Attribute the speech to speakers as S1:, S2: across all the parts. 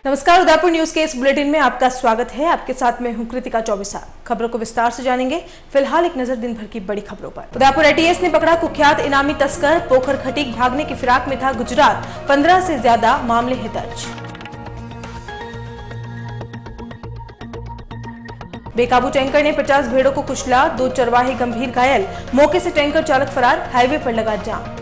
S1: नमस्कार, उदयपुर न्यूज के इस बुलेटिन में आपका स्वागत है। आपके साथ मैं हूं कृतिका चौबीसा। खबरों को विस्तार से जानेंगे। फिलहाल एक नजर दिन भर की बड़ी खबरों पर। उदयपुर एटीएस ने पकड़ा कुख्यात इनामी तस्कर। पोखर खटीक भागने की फिराक में था गुजरात। 15 से ज्यादा मामले हैं दर्ज। बेकाबू टैंकर ने 50 भेड़ों को कुचला। 2 चरवाहे गंभीर घायल। मौके से टैंकर चालक फरार। हाईवे पर लगा जाम।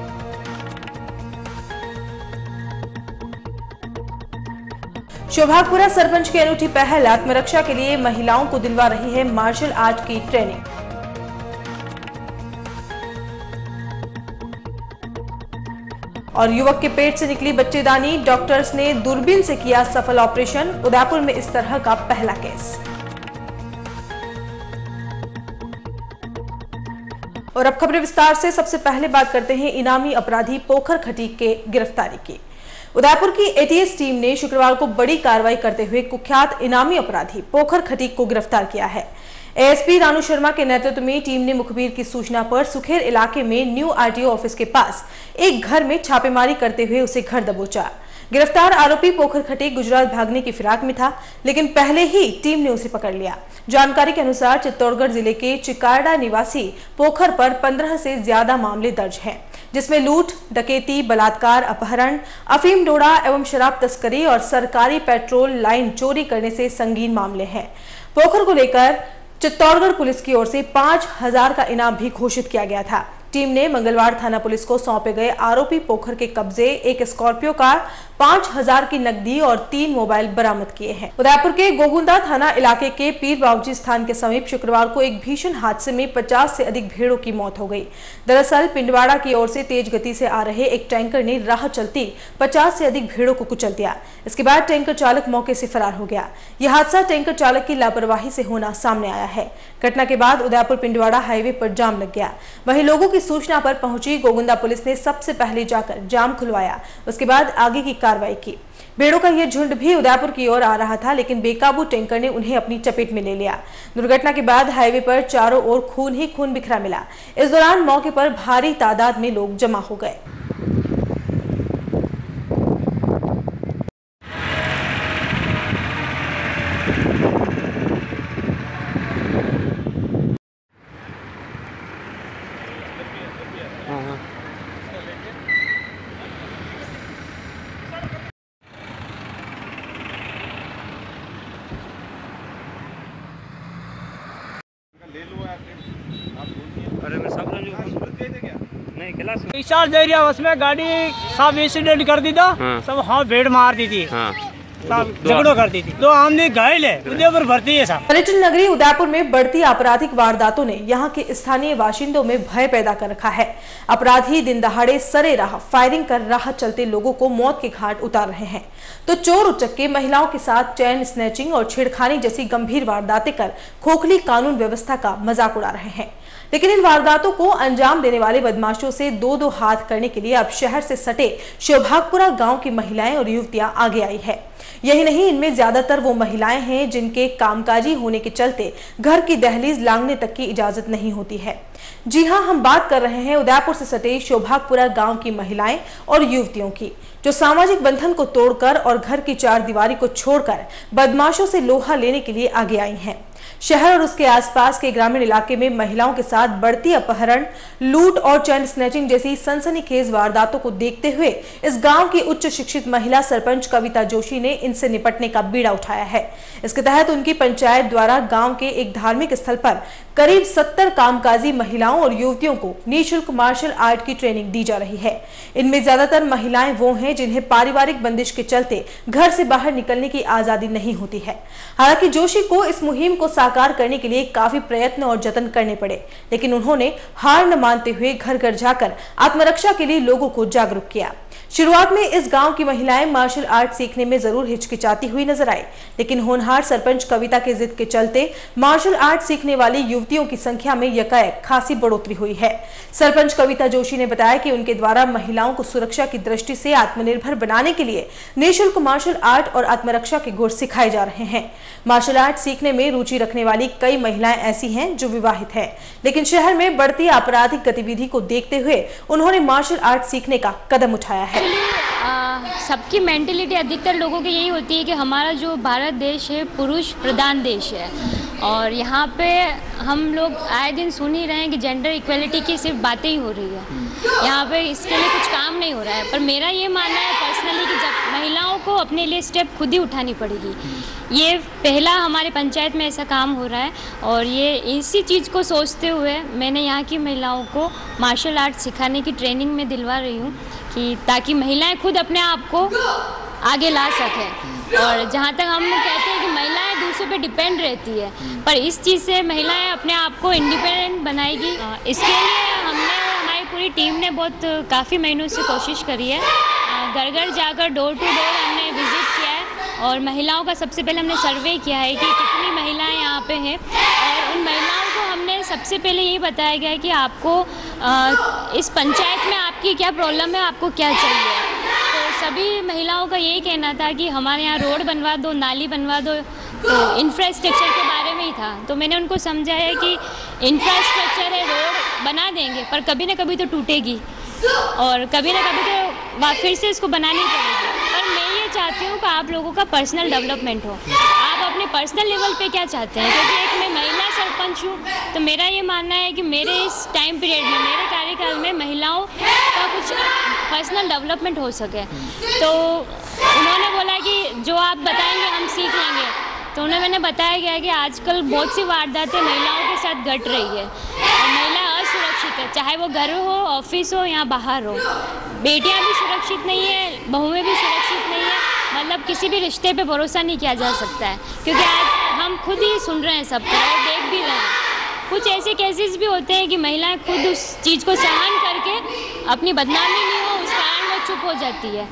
S1: शोभागपुरा सरपंच की अनूठी पहल। आत्मरक्षा के लिए महिलाओं को दिलवा रही है मार्शल आर्ट की ट्रेनिंग। और युवक के पेट से निकली बच्चेदानी। डॉक्टर्स ने दूरबीन से किया सफल ऑपरेशन। उदयपुर में इस तरह का पहला केस। और अब खबरें विस्तार से। सबसे पहले बात करते हैं इनामी अपराधी पोखर खटीक के गिरफ्तारी की। उदयपुर की एटीएस टीम ने शुक्रवार को बड़ी कार्रवाई करते हुए कुख्यात इनामी अपराधी पोखर खटीक को गिरफ्तार किया है। एएसपी रानू शर्मा के नेतृत्व में टीम ने मुखबिर की सूचना पर सुखेर इलाके में न्यू आरटीओ ऑफिस के पास एक घर में छापेमारी करते हुए उसे घर दबोचा। गिरफ्तार आरोपी पोखर खटीक गुजरात भागने की फिराक में था, लेकिन पहले ही टीम ने उसे पकड़ लिया। जानकारी के अनुसार चित्तौड़गढ़ जिले के चिकारडा निवासी पोखर पर 15 से ज्यादा मामले दर्ज हैं, जिसमें लूट, डकैती, बलात्कार, अपहरण, अफीम डोडा एवं शराब तस्करी और सरकारी पेट्रोल लाइन चोरी करने से संगीन मामले हैं। पोखर को लेकर चित्तौड़गढ़ पुलिस की ओर से 5000 का इनाम भी घोषित किया गया था। टीम ने मंगलवार थाना पुलिस को सौंपे गए आरोपी पोखर के कब्जे एक स्कॉर्पियो कार, 5000 की नकदी और 3 मोबाइल बरामद किए हैं। उदयपुर के गोगुंदा थाना इलाके के पीर बाबूजी स्थान के समीप शुक्रवार को एक भीषण हादसे में 50 से अधिक भेड़ों की मौत हो गई। दरअसल पिंडवाड़ा की ओर से तेज गति से आ रहे एक टैंकर ने राह चलती 50 से अधिक भेड़ों को कुचल दिया। इसके बाद टैंकर चालक मौके से फरार हो गया। यह हादसा टैंकर चालक की लापरवाही से होना सामने आया है। घटना के बाद उदयपुर पिंडवाड़ा हाईवे पर जाम लग गया। वहीं लोगों की सूचना पर पहुंची गोगुंदा पुलिस ने सबसे पहले जाकर जाम खुलवाया। उसके बाद आगे की कार्रवाई की। भेड़ों का यह झुंड भी उदयपुर की ओर आ रहा था, लेकिन बेकाबू टैंकर ने उन्हें अपनी चपेट में ले लिया। दुर्घटना के बाद हाईवे पर चारों ओर खून ही खून बिखरा मिला। इस दौरान मौके पर भारी तादाद में लोग जमा हो गए।
S2: अरे मैं सब नहीं क्लास
S3: रिचार्ज एरिया उसमें गाड़ी सब एक्सीडेंट कर दी था। सब हाँ भीड़ मार दी थी। झगड़ो कर दी थी। 2 आदमी घायल है। उदयपुर भर्ती है साहब।
S1: पर्यटन नगरी उदयपुर में बढ़ती आपराधिक वारदातों ने यहां के स्थानीय बाशिंदों में भय पैदा कर रखा है। अपराधी दिन दहाड़े सरेराह फायरिंग कर राह चलते लोगों को मौत के घाट उतार रहे हैं, तो चोर उचक्के महिलाओं के साथ चैन स्नैचिंग और छेड़खानी जैसी गंभीर वारदातें कर खोखली कानून व्यवस्था का मजाक उड़ा रहे हैं। लेकिन इन वारदातों को अंजाम देने वाले बदमाशों से दो हाथ करने के लिए अब शहर से सटे शोभागपुरा गांव की महिलाएं और युवतियां आगे आई है। यही नहीं, इनमें ज्यादातर वो महिलाएं हैं जिनके कामकाजी होने के चलते घर की दहलीज लांघने तक की इजाजत नहीं होती है। जी हां, हम बात कर रहे हैं उदयपुर से सटे शोभागपुरा गांव की महिलाएं और युवतियों की, जो सामाजिक बंधन को तोड़कर और घर की चारदीवारी को छोड़कर बदमाशों से लोहा लेने के लिए आगे आई हैं। शहर और उसके आसपास के ग्रामीण इलाके में महिलाओं के साथ बढ़ती अपहरण, लूट और चैन स्नैचिंग जैसी सनसनीखेज वारदातों को देखते हुए इस गांव की उच्च शिक्षित महिला सरपंच कविता जोशी ने इनसे निपटने का बीड़ा उठाया है। इसके तहत उनकी पंचायत द्वारा गांव के एक धार्मिक स्थल पर करीब 70 कामकाजी महिलाओं और युवतियों को निःशुल्क मार्शल आर्ट की ट्रेनिंग दी जा रही है। इनमें ज्यादातर महिलाएं वो हैं जिन्हें पारिवारिक बंदिश के चलते घर से बाहर निकलने की आजादी नहीं होती है। हालांकि जोशी को इस मुहिम को साकार करने के लिए काफी प्रयत्न और जतन करने पड़े, लेकिन उन्होंने हार न मानते हुए घर घर जाकर आत्मरक्षा के लिए लोगों को जागरूक किया। शुरुआत में इस गांव की महिलाएं मार्शल आर्ट सीखने में जरूर हिचकिचाती हुई नजर आई, लेकिन होनहार सरपंच कविता के जिद के चलते मार्शल आर्ट सीखने वाली युवतियों की संख्या में यकायक खासी बढ़ोतरी हुई है। सरपंच कविता जोशी ने बताया कि उनके द्वारा महिलाओं को सुरक्षा की दृष्टि से आत्मनिर्भर बनाने के लिए निःशुल्क मार्शल आर्ट और आत्मरक्षा के गुर सिखाए जा रहे हैं। मार्शल आर्ट सीखने में रुचि रखने वाली कई महिलाएं ऐसी हैं जो विवाहित हैं, लेकिन शहर में बढ़ती आपराधिक गतिविधि को देखते हुए उन्होंने मार्शल आर्ट सीखने का कदम उठाया है।
S4: सबकी मेंटेलिटी अधिकतर लोगों की यही होती है कि हमारा जो भारत देश है पुरुष प्रधान देश है, और यहाँ पे हम लोग आए दिन सुन ही रहे हैं कि जेंडर इक्वलिटी की सिर्फ बातें ही हो रही है। यहाँ पे इसके लिए कुछ काम नहीं हो रहा है। पर मेरा ये मानना है पर्सनली कि जब महिलाओं को अपने लिए स्टेप खुद ही उठानी पड़ेगी। ये पहला हमारे पंचायत में ऐसा काम हो रहा है, और ये इसी चीज़ को सोचते हुए मैंने यहाँ की महिलाओं को मार्शल आर्ट सिखाने की ट्रेनिंग में दिलवा रही हूँ कि ताकि महिलाएं खुद अपने आप को आगे ला सकें। और जहाँ तक हम कहते हैं कि महिलाएं दूसरों पे डिपेंड रहती है, पर इस चीज़ से महिलाएं अपने आप को इंडिपेंडेंट बनाएगी। इसके लिए हमने और हमारी पूरी टीम ने काफ़ी महीनों से कोशिश करी है। घर घर जाकर डोर टू डोर हमने विजिट किया है, और महिलाओं का सबसे पहले हमने सर्वे किया है कि कितनी महिलाएं यहाँ पे हैं, और उन महिलाओं को हमने सबसे पहले यही बताया गया है कि आपको इस पंचायत में आपकी क्या प्रॉब्लम है, आपको क्या चाहिए। तो सभी महिलाओं का यही कहना था कि हमारे यहाँ रोड बनवा दो, नाली बनवा दो, तो इंफ्रास्ट्रक्चर के बारे में ही था। तो मैंने उनको समझाया कि इंफ्रास्ट्रक्चर है, रोड बना देंगे, पर कभी ना कभी तो टूटेगी, और कभी ना कभी तो फिर से इसको बनानी पड़ेगी। पर मैं ये चाहती हूँ कि आप लोगों का पर्सनल डेवलपमेंट हो। आप अपने पर्सनल लेवल पे क्या चाहते हैं, क्योंकि एक मैं महिला सरपंच हूँ, तो मेरा ये मानना है कि मेरे इस टाइम पीरियड में, मेरे कार्यकाल में महिलाओं का कुछ पर्सनल डेवलपमेंट हो सके। तो उन्होंने बोला कि जो आप बताएंगे हम सीख लेंगे। तो उन्हें मैंने बताया गया कि आजकल बहुत सी वारदातें महिलाओं के साथ घट रही है, और महिला असुरक्षित है, चाहे वो घर हो, ऑफिस हो या बाहर हो। बेटियां भी सुरक्षित नहीं है, बहुएं भी सुरक्षित नहीं है, मतलब किसी भी रिश्ते पे भरोसा नहीं किया जा सकता है, क्योंकि आज हम खुद ही सुन रहे हैं सब और देख भी रहे हैं। कुछ ऐसे केसेस भी होते हैं कि महिलाएं खुद उस चीज़ को सहन करके अपनी बदनामी नहीं हो, उस कारण वो चुप हो जाती है।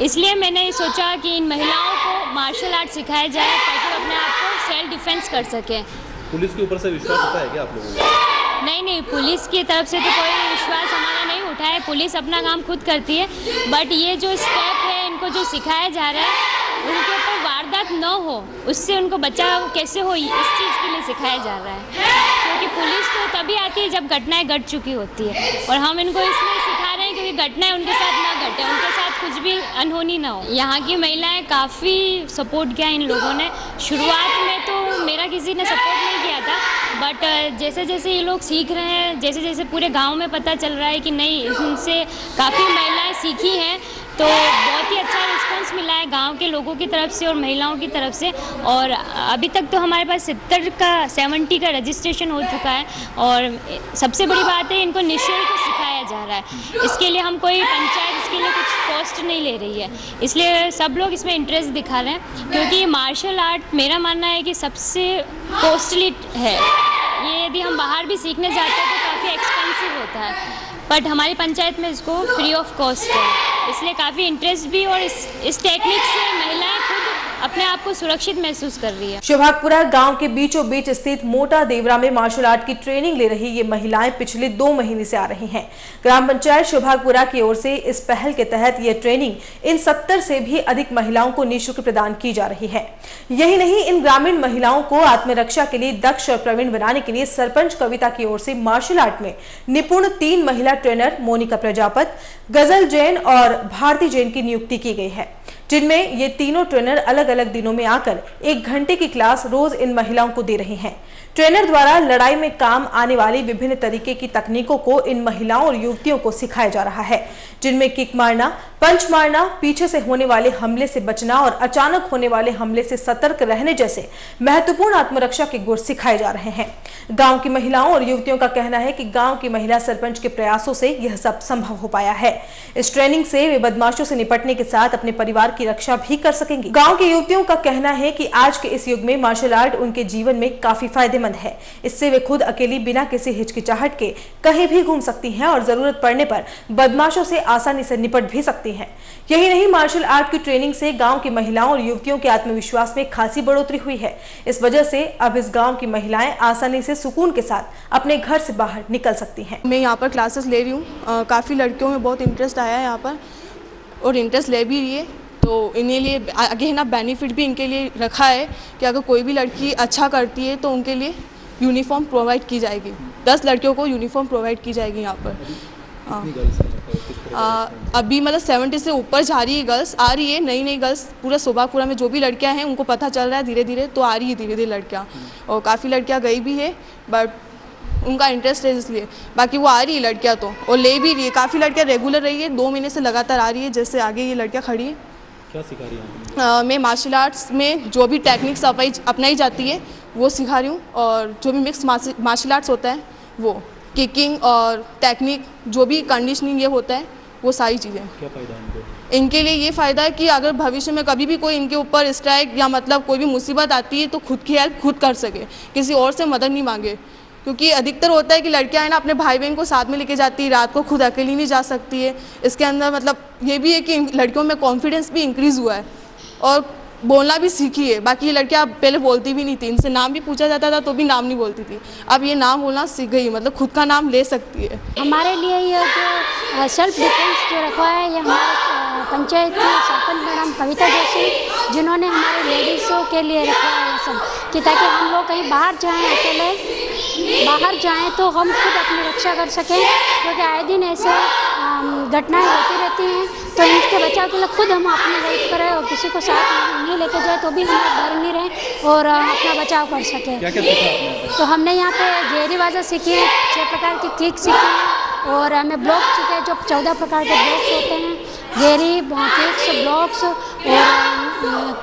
S4: इसलिए मैंने सोचा कि इन महिलाओं को मार्शल आर्ट सिखाया जाए ताकि वो अपने आप को सेल्फ डिफेंस कर सकें।
S5: पुलिस के ऊपर से विश्वास होता है क्या आप लोगों को?
S4: नहीं, पुलिस की तरफ से तो कोई विश्वास हमारा नहीं उठा है। पुलिस अपना काम खुद करती है, बट ये जो स्टेप है, इनको जो सिखाया जा रहा है, उनके ऊपर वारदात न हो, उससे उनको बचाव कैसे हो, इस चीज़ के लिए सिखाया जा रहा है। क्योंकि पुलिस तो तभी आती है जब घटनाएं घट चुकी होती है, और हम इनको इसलिए सिखा रहे हैं क्योंकि घटनाएं उनके साथ ना घटे, उनके साथ कुछ भी अनहोनी ना हो। यहाँ की महिलाएं काफ़ी सपोर्ट किया इन लोगों ने। शुरुआत में तो मेरा किसी ने सपोर्ट नहीं किया था, बट जैसे जैसे ये लोग सीख रहे हैं, जैसे जैसे पूरे गांव में पता चल रहा है कि नहीं, इनसे काफ़ी महिलाएं सीखी हैं, तो बहुत ही अच्छा रिस्पांस मिला है गांव के लोगों की तरफ से और महिलाओं की तरफ से। और अभी तक तो हमारे पास 70 का रजिस्ट्रेशन हो चुका है, और सबसे बड़ी बात है, इनको निःशुल्क सिखाया जा रहा है। इसके लिए हम कोई पंचायत इसके लिए कुछ कॉस्ट नहीं ले रही है, इसलिए सब लोग इसमें इंटरेस्ट दिखा रहे हैं। क्योंकि मार्शल आर्ट मेरा मानना है कि सबसे कॉस्टली है। ये यदि हम बाहर भी सीखने जाते हैं तो काफ़ी एक्सपेंसिव होता है, बट हमारी पंचायत में इसको फ्री ऑफ कॉस्ट है, इसलिए काफ़ी इंटरेस्ट भी, और इस टेक्निक से महिलाएं खुद अपने आप को सुरक्षित महसूस कर रही है।
S1: शोभागपुरा गांव के बीचों बीच स्थित मोटा देवरा में मार्शल आर्ट की ट्रेनिंग ले रही ये महिलाएं पिछले 2 महीने से आ रही हैं। ग्राम पंचायत शोभागपुरा की ओर से इस पहल के तहत ये ट्रेनिंग इन 70 से भी अधिक महिलाओं को निःशुल्क प्रदान की जा रही है। यही नहीं, इन ग्रामीण महिलाओं को आत्मरक्षा के लिए दक्ष और प्रवीण बनाने के लिए सरपंच कविता की ओर से मार्शल आर्ट में निपुण 3 महिला ट्रेनर मोनिका प्रजापत, गजल जैन और भारती जैन की नियुक्ति की गई है, जिनमें ये तीनों ट्रेनर अलग अलग दिनों में आकर 1 घंटे की क्लास रोज इन महिलाओं को दे रहे हैं। ट्रेनर द्वारा लड़ाई में काम आने वाली विभिन्न तरीके की तकनीकों को इन महिलाओं और युवतियों को सिखाया जा रहा है, जिनमें किक मारना, पंच मारना, पीछे से होने वाले हमले से बचना और अचानक होने वाले हमले से सतर्क रहने जैसे महत्वपूर्ण आत्मरक्षा के गुण सिखाए जा रहे हैं। गांव की महिलाओं और युवतियों का कहना है कि गांव की महिला सरपंच के प्रयासों से यह सब संभव हो पाया है। इस ट्रेनिंग से वे बदमाशों से निपटने के साथ अपने परिवार की रक्षा भी कर सकेंगी। गांव की युवतियों का कहना है कि आज के इस युग में मार्शल आर्ट उनके जीवन में काफी फायदेमंद है। इससे वे खुद अकेली बिना किसी हिचकिचाहट के कहीं भी घूम सकती हैं और जरूरत पड़ने पर बदमाशों से आसानी से निपट भी सकती हैं। यही नहीं, मार्शल आर्ट की ट्रेनिंग से गांव की महिलाओं और युवतियों के आत्मविश्वास में खासी बढ़ोतरी हुई है। इस वजह से अब इस गांव की महिलाएं आसानी से सुकून के साथ अपने घर से बाहर निकल सकती हैं।
S6: मैं यहाँ पर क्लासेस ले रही हूँ, काफ़ी लड़कियों में बहुत इंटरेस्ट आया है यहाँ पर और इंटरेस्ट ले भी रही है। तो इन्हीं लिए आगे है ना बेनिफिट भी इनके लिए रखा है कि अगर कोई भी लड़की अच्छा करती है तो उनके लिए यूनिफॉर्म प्रोवाइड की जाएगी। 10 लड़कियों को यूनिफॉर्म प्रोवाइड की जाएगी यहाँ पर। अभी मतलब 70 से ऊपर जा रही है गर्ल्स, आ रही है नई गर्ल्स। पूरा सोबापुरा में जो भी लड़कियां हैं उनको पता चल रहा है धीरे धीरे, तो आ रही है धीरे धीरे लड़कियां। और काफ़ी लड़कियां गई भी है बट उनका इंटरेस्ट है इसलिए, बाकी वो आ रही है लड़कियां तो, और ले भी रही है। काफ़ी लड़कियां रेगुलर रही है, 2 महीने से लगातार आ रही है। जैसे आगे ये लड़कियाँ खड़ी है।
S5: क्या सिखा रही है?
S6: मैं मार्शल आर्ट्स में जो भी टेक्निक्स अपनाई जाती है वो सिखा रही हूँ, और जो भी मिक्स मार्शल आर्ट्स होता है वो किकिंग और टेक्निक, जो भी कंडीशनिंग ये होता है वो सारी चीज़ें।
S5: क्या फ़ायदा है
S6: इनके लिए? ये फ़ायदा है कि अगर भविष्य में कभी भी कोई इनके ऊपर स्ट्राइक या मतलब कोई भी मुसीबत आती है तो खुद की हेल्प खुद कर सके, किसी और से मदद नहीं मांगे। क्योंकि अधिकतर होता है कि लड़कियां है ना अपने भाई बहन को साथ में लेके जाती है, रात को खुद अकेली नहीं जा सकती है। इसके अंदर मतलब ये भी है कि लड़कियों में कॉन्फिडेंस भी इंक्रीज़ हुआ है और बोलना भी सीखी है। बाकी ये लड़कियां पहले बोलती भी नहीं थी, इनसे नाम भी पूछा जाता था तो भी नाम नहीं बोलती थी, अब ये नाम बोलना सीख गई, मतलब खुद का नाम ले सकती है।
S7: हमारे लिए ये जो सेल्फ डिफेंस जो रखा है, ये हमारे पंचायत की सरपंच मैडम कविता जोशी जिन्होंने हमारे लेडीज़ों के लिए रखा है सब, कि ताकि हम लोग कहीं बाहर जाएं, अकेले बाहर जाएं तो हम खुद अपनी रक्षा कर सकें। क्योंकि आए दिन ऐसे घटनाएं होती रहती हैं, तो इनके बचाव के लिए खुद हम अपनी हेल्प करें और किसी को साथ नहीं लेके जाए तो भी हमें डर नहीं रहे और अपना बचाव कर सकें।
S5: क्या क्या सीखा आपने?
S7: तो हमने यहाँ पे गहरीबाजा सीखी है, 6 प्रकार की किक सीखी है, और हमें ब्लॉक सीखे जो 14 प्रकार के ब्लॉक्स होते हैं, गहरी किक्स, ब्लॉक्स और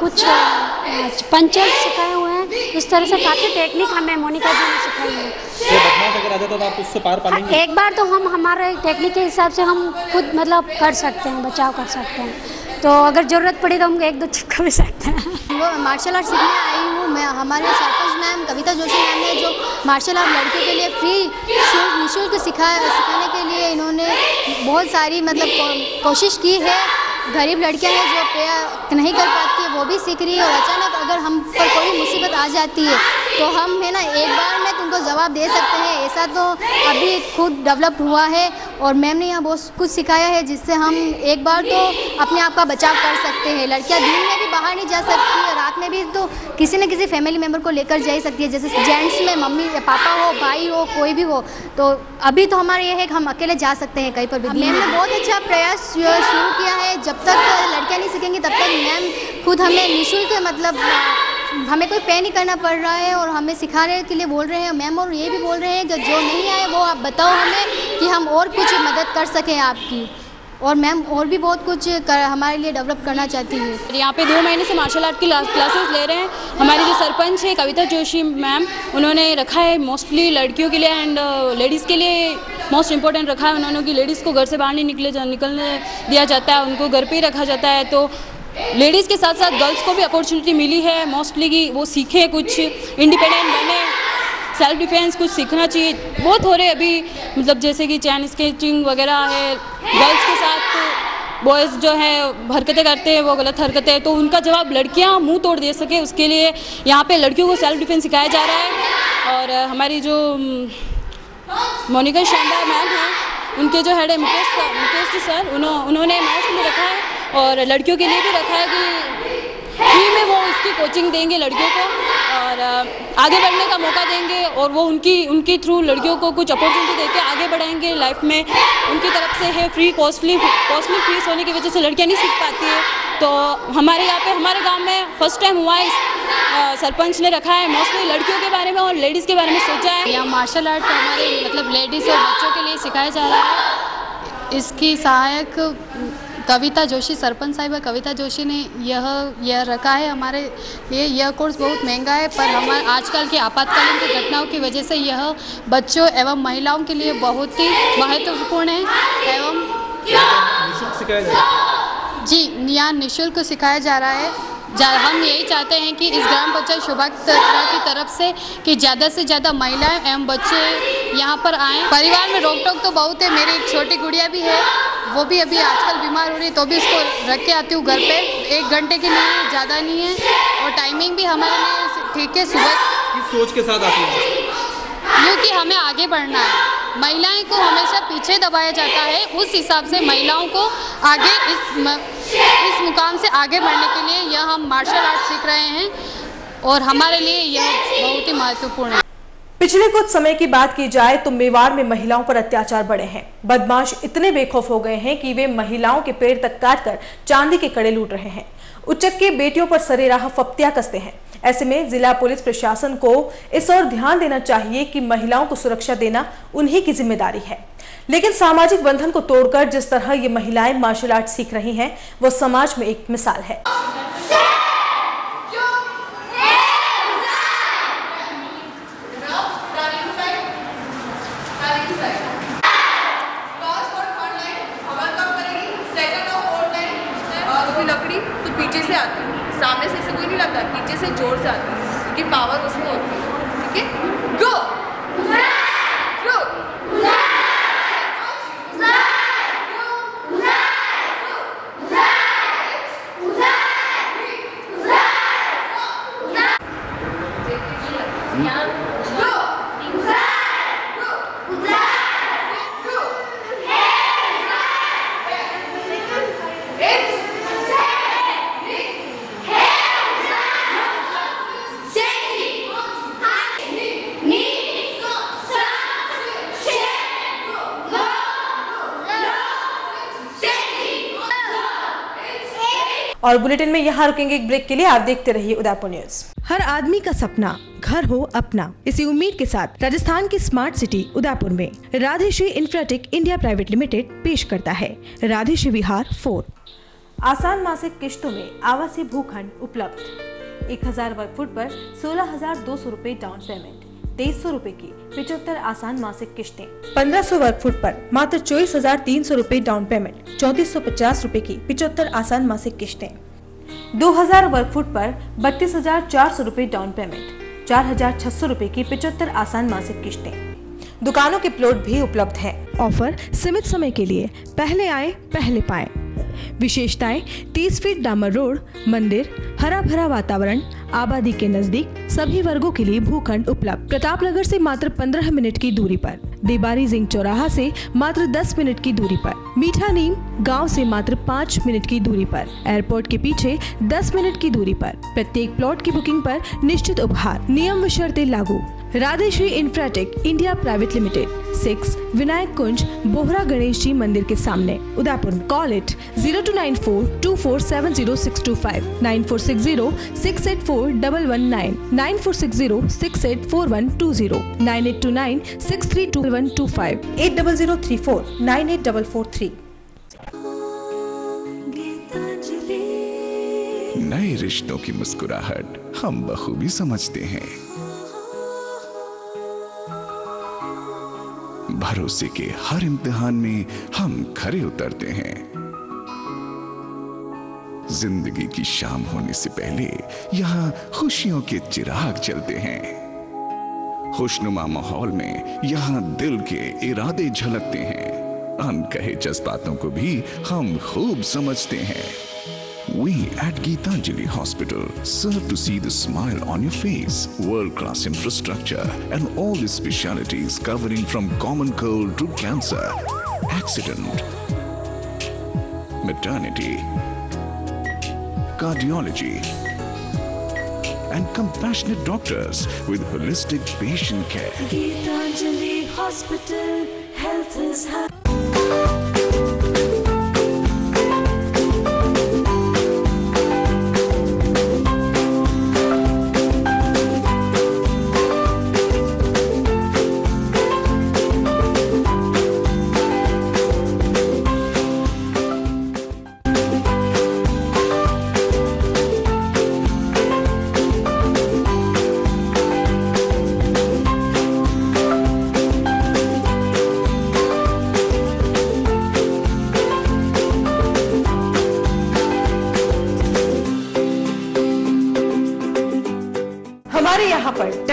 S7: कुछ पंचेस सिखाए हुए हैं। इस तरह से काफ़ी टेक्निक हमें मोनिका जी ने सिखाई है।
S5: बदमाश अगर आ जाता तो आप उससे पार पालेंगे?
S7: एक बार तो हम हमारे टेक्निक के हिसाब से हम खुद मतलब कर सकते हैं, बचाव कर सकते हैं। तो अगर ज़रूरत पड़ी तो हम 1-2 चिपका भी सकते हैं।
S8: वो मार्शल आर्ट सीखने आई हूँ मैं। हमारे सरपंच मैम कविता जोशी मैम ने जो मार्शल आर्ट लड़कियों के लिए फ्री निःशुल्क सिखाने के लिए इन्होंने बहुत सारी मतलब कोशिश की है। गरीब लड़कियां हैं जो पे नहीं कर पाती है वो भी सीख रही है, और अचानक अगर हम पर कोई मुसीबत आ जाती है तो हम है ना एक बार में तुमको जवाब दे सकते हैं। ऐसा तो अभी खुद डेवलप हुआ है और मैम ने यहाँ बहुत कुछ सिखाया है जिससे हम एक बार तो अपने आप का बचाव कर सकते हैं। लड़कियाँ दिन में भी बाहर नहीं जा सकती है, रात में भी तो किसी न किसी फैमिली मेम्बर को लेकर जा ही सकती है। जैसे जेंट्स में मम्मी पापा हो, भाई हो, कोई भी हो, तो अभी तो हमारा ये है कि हम अकेले जा सकते हैं कहीं पर भी। मैम ने बहुत अच्छा प्रयास शुरू किया है। जब तक लड़कियाँ नहीं सीखेंगी तब तक मैम खुद हमें निःशुल्क मतलब हमें कोई पे नहीं करना पड़ रहा है और हमें सिखाने के लिए बोल रहे हैं मैम, और ये भी बोल रहे हैं कि जो नहीं आए वो आप बताओ हमें कि हम और कुछ मदद कर सकें आपकी। और मैम और भी बहुत कुछ हमारे लिए डेवलप करना चाहती है।
S9: यहाँ पे 2 महीने से मार्शल आर्ट की क्लासेस ले रहे हैं। हमारी जो सरपंच है कविता जोशी मैम, उन्होंने रखा है मोस्टली लड़कियों के लिए एंड लेडीज़ के लिए मोस्ट इम्पोर्टेंट रखा है उन्होंने, कि लेडीज़ को घर से बाहर नहीं निकलने दिया जाता है, उनको घर पे ही रखा जाता है। तो लेडीज़ के साथ साथ गर्ल्स को भी अपॉर्चुनिटी मिली है मोस्टली कि वो सीखें, कुछ इंडिपेंडेंट बने, सेल्फ डिफेंस कुछ सीखना चाहिए। बहुत हो रहे अभी मतलब जैसे कि चैन स्केचिंग वगैरह है, गर्ल्स के साथ बॉयज़ जो है हरकतें करते हैं वो गलत हरकतें हैं, तो उनका जवाब लड़कियां मुंह तोड़ दे सके उसके लिए यहाँ पे लड़कियों को सेल्फ डिफेंस सिखाया जा रहा है। और हमारी जो मोनिका शानदार मैम हैं, उनके जो हेड है मुकेश जी सर, उन्होंने मैथ्स में रखा है और लड़कियों के लिए भी रखा है कि फ्री में वो उसकी कोचिंग देंगे लड़कियों को और आगे बढ़ने का मौका देंगे, और वो उनकी थ्रू लड़कियों को कुछ अपॉर्चुनिटी देके आगे बढ़ाएंगे लाइफ में। उनकी तरफ से है फ्री कॉस्टली फीस होने की वजह से लड़कियां नहीं सीख पाती है। तो हमारे यहाँ पे हमारे गांव में फर्स्ट टाइम हुआ है, सरपंच ने रखा है, मोस्टली लड़कियों के बारे में और लेडीज़ के बारे में सोचा है।
S10: यहाँ मार्शल आर्ट हमारे मतलब लेडीज़ और बच्चों के लिए सिखाया जा रहा है। इसकी सहायक कविता जोशी सरपंच साहिबा कविता जोशी ने यह रखा है हमारे लिए। यह कोर्स बहुत महंगा है, पर हमारे आजकल के आपातकालीन की घटनाओं की वजह से यह बच्चों एवं महिलाओं के लिए बहुत ही महत्वपूर्ण है। एवं जी, यहाँ निःशुल्क सिखाया जा रहा है। हम यही चाहते हैं कि इस ग्राम पंचायत शोभायात्रा की तरफ से कि ज़्यादा से ज़्यादा महिलाएं एवं बच्चे यहाँ पर आएँ। परिवार में रोक टोक तो बहुत है, मेरी एक छोटी गुड़िया भी है, वो भी अभी आजकल बीमार हो रही है, तो भी उसको रख के आती हूँ घर पे। 1 घंटे के लिए, ज़्यादा नहीं है, और टाइमिंग भी हमारे लिए ठीक है। सुबह
S5: किस सोच के साथ आती हैं?
S10: क्योंकि हमें आगे बढ़ना है, महिलाएं को हमेशा पीछे दबाया जाता है, उस हिसाब से महिलाओं को आगे इस मुकाम से आगे बढ़ने के लिए यह हम मार्शल आर्ट सीख रहे हैं, और हमारे लिए यह बहुत ही महत्वपूर्ण है।
S1: पिछले कुछ समय की बात की जाए तो मेवाड़ में महिलाओं पर अत्याचार बढ़े हैं। बदमाश इतने बेखौफ हो गए हैं कि वे महिलाओं के पेड़ तक काटकर चांदी के कड़े लूट रहे हैं। उच्चक बेटियों पर सरेराह फप्तियां कसते हैं। ऐसे में जिला पुलिस प्रशासन को इस ओर ध्यान देना चाहिए कि महिलाओं को सुरक्षा देना उन्हीं की जिम्मेदारी है। लेकिन सामाजिक बंधन को तोड़कर जिस तरह ये महिलाएं मार्शल आर्ट सीख रही हैं, वो समाज में एक मिसाल है।
S6: लकड़ी तो पीछे से आती है, सामने से कोई नहीं लगता, पीछे से जोर से आती है, क्योंकि पावर उसमें होती है। ठीक है, गो
S1: और बुलेटिन में यहाँ रुकेंगे एक ब्रेक के लिए। आप देखते रहिए उदयपुर न्यूज। हर आदमी का सपना घर हो अपना, इसी उम्मीद के साथ राजस्थान की स्मार्ट सिटी उदयपुर में राधेश्री इंफ्राटेक इंडिया प्राइवेट लिमिटेड पेश करता है राधेश्री विहार 4। आसान मासिक किश्तों में आवासीय भूखंड उपलब्ध। 1000 वर्ग फुट पर 16,200 रूपए डाउन पेमेंट, 2300 रूपए की 75 आसान मासिक किश्तें। 1500 वर्ग फुट पर मात्र 24,300 रूपए डाउन पेमेंट, 3450 रूपए की 75 आसान मासिक किश्तें। 2000 वर्ग फुट पर 32,400 रूपए डाउन पेमेंट, 4,600 रूपए की 75 आसान मासिक किश्तें। दुकानों के प्लॉट भी उपलब्ध हैं। ऑफर सीमित समय के लिए, पहले आए पहले पाएं। विशेषताएं 30 फीट डामर रोड, मंदिर, हरा भरा वातावरण, आबादी के नजदीक, सभी वर्गों के लिए भूखंड उपलब्ध। प्रतापनगर से मात्र 15 मिनट की दूरी पर, देबारी जिंग चौराहा से मात्र 10 मिनट की दूरी पर, मीठा नीम गांव से मात्र 5 मिनट की दूरी पर, एयरपोर्ट के पीछे 10 मिनट की दूरी पर। प्रत्येक प्लॉट की बुकिंग पर निश्चित उपहार, नियम व शर्तें लागू। Radheshri infratech India private limited, 6 Vinayak Kunj, Bohra Ganesh ji मंदिर के सामने, उदयपुर। Call it 0294247065, 9460684119, 9460684120, 9829632125, 8003498443।
S11: नए रिश्तों की मुस्कुराहट हम बखूबी समझते हैं। भरोसे के हर इम्तिहान में हम खरे उतरते हैं। जिंदगी की शाम होने से पहले यहाँ खुशियों के चिराग जलते हैं। खुशनुमा माहौल में यहाँ दिल के इरादे झलकते हैं। अनकहे जज्बातों को भी हम खूब समझते हैं। We at Geetanjali Hospital serve to see the smile on your face. World-class infrastructure and all the specialities covering from common cold to cancer, accident, maternity, cardiology, and compassionate doctors with holistic patient care.
S12: Geetanjali Hospital, health is happy.